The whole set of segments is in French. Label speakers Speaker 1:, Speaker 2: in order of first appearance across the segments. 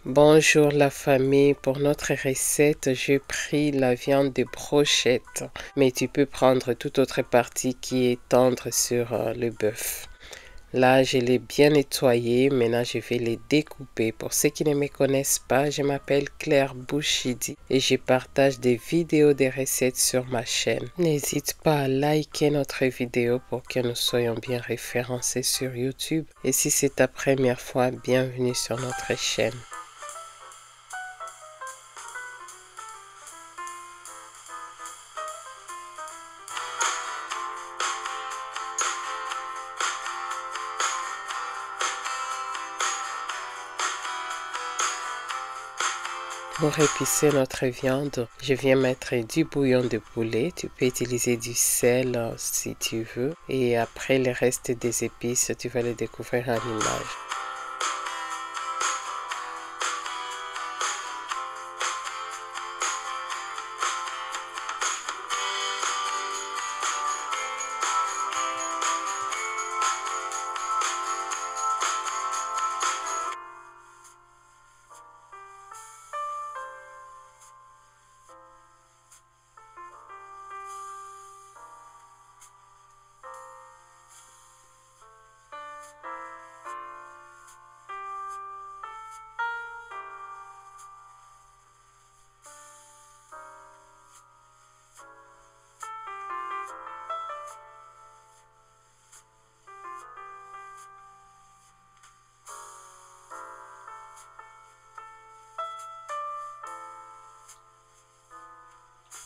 Speaker 1: Bonjour la famille, pour notre recette, j'ai pris la viande de brochette, mais tu peux prendre toute autre partie qui est tendre sur le bœuf. Là, je l'ai bien nettoyé, maintenant je vais les découper. Pour ceux qui ne me connaissent pas, je m'appelle Claire Bouchidi et je partage des vidéos de recettes sur ma chaîne. N'hésite pas à liker notre vidéo pour que nous soyons bien référencés sur YouTube. Et si c'est ta première fois, bienvenue sur notre chaîne. Pour épicer notre viande, je viens mettre du bouillon de poulet. Tu peux utiliser du sel si tu veux. Et après, le reste des épices, tu vas les découvrir en image.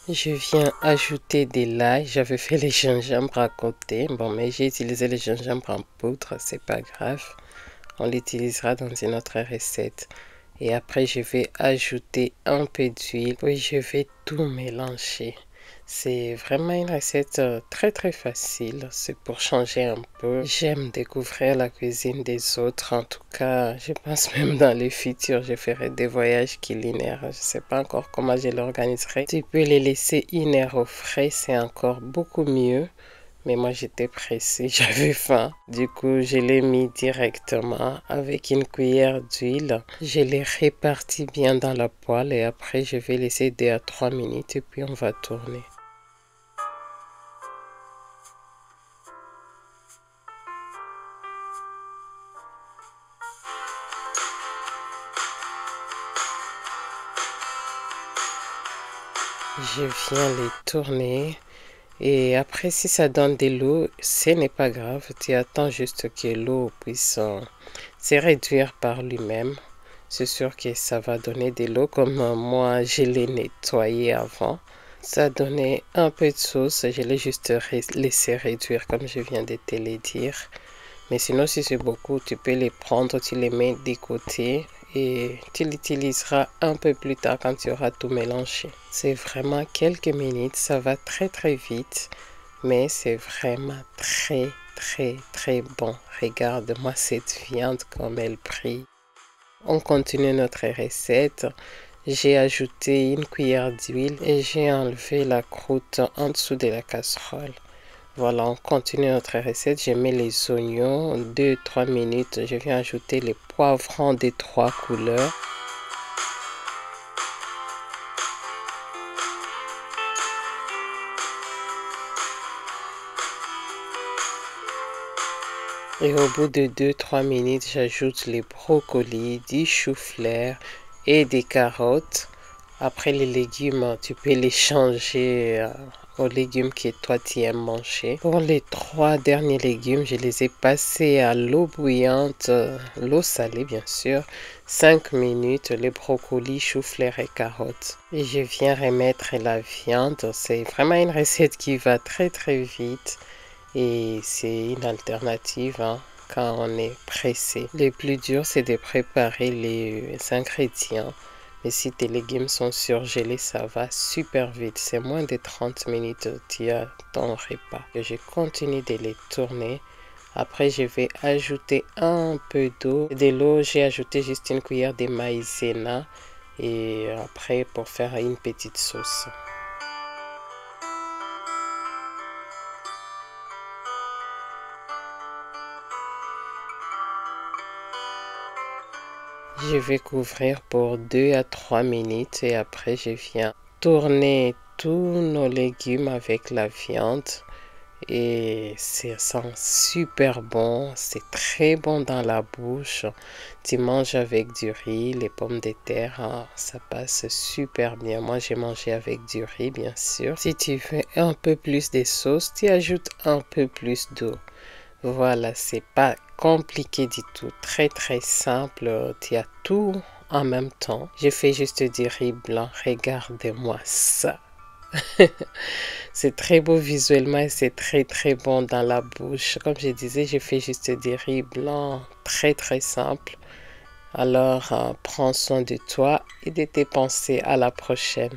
Speaker 1: Je viens ajouter de l'ail. J'avais fait les gingembre à côté. Bon, mais j'ai utilisé le gingembre en poudre. C'est pas grave. On l'utilisera dans une autre recette. Et après, je vais ajouter un peu d'huile. Puis, je vais tout mélanger. C'est vraiment une recette très facile. C'est pour changer un peu. J'aime découvrir la cuisine des autres. En tout cas, je pense même dans le futur, je ferai des voyages culinaires. Je ne sais pas encore comment je l'organiserai. Tu peux les laisser 1 heure au frais, c'est encore beaucoup mieux. Mais moi, j'étais pressée, j'avais faim. Du coup, je l'ai mis directement avec une cuillère d'huile. Je l'ai réparti bien dans la poêle et après, je vais laisser 2 à 3 minutes et puis on va tourner. Je viens les tourner. Et après, si ça donne de l'eau, ce n'est pas grave. Tu attends juste que l'eau puisse se réduire par lui-même. C'est sûr que ça va donner de l'eau comme moi, je l'ai nettoyé avant. Ça donnait un peu de sauce. Je l'ai juste laissé réduire comme je viens de te le dire. Mais sinon, si c'est beaucoup, tu peux les prendre, tu les mets de côté et tu l'utiliseras un peu plus tard quand tu auras tout mélangé. C'est vraiment quelques minutes, ça va très vite, mais c'est vraiment très bon. Regarde-moi cette viande comme elle brille. On continue notre recette. J'ai ajouté une cuillère d'huile et j'ai enlevé la croûte en dessous de la casserole. Voilà, on continue notre recette. Je mets les oignons, 2-3 minutes. Je viens ajouter les poivrons des 3 couleurs. Et au bout de 2-3 minutes, j'ajoute les brocolis, du chou-fleur et des carottes. Après les légumes, tu peux les changer aux légumes que toi tu aimes manger. Pour les 3 derniers légumes, je les ai passés à l'eau bouillante, l'eau salée bien sûr, 5 minutes, les brocolis, chou-fleur et carottes. Et je viens remettre la viande. C'est vraiment une recette qui va très vite et c'est une alternative quand on est pressé. Le plus dur, c'est de préparer les ingrédients. Mais si tes légumes sont surgelés, ça va super vite. C'est moins de 30 minutes, tu as ton repas. Je continue de les tourner. Après, je vais ajouter un peu d'eau. De l'eau, j'ai ajouté juste une cuillère de maïzena. Et après, pour faire une petite sauce. Je vais couvrir pour 2 à 3 minutes et après je viens tourner tous nos légumes avec la viande. Et ça sent super bon, c'est très bon dans la bouche. Tu manges avec du riz, les pommes de terre, hein, ça passe super bien. Moi, j'ai mangé avec du riz, bien sûr. Si tu veux un peu plus de sauce, tu ajoutes un peu plus d'eau. Voilà, c'est pas compliqué du tout, très très simple. Tu as tout en même temps. Je fais juste du riz blanc, regardez-moi ça. C'est très beau visuellement et c'est très très bon dans la bouche. Comme je disais, je fais juste des riz blancs très très simple. Alors, prends soin de toi et de tes pensées. À la prochaine.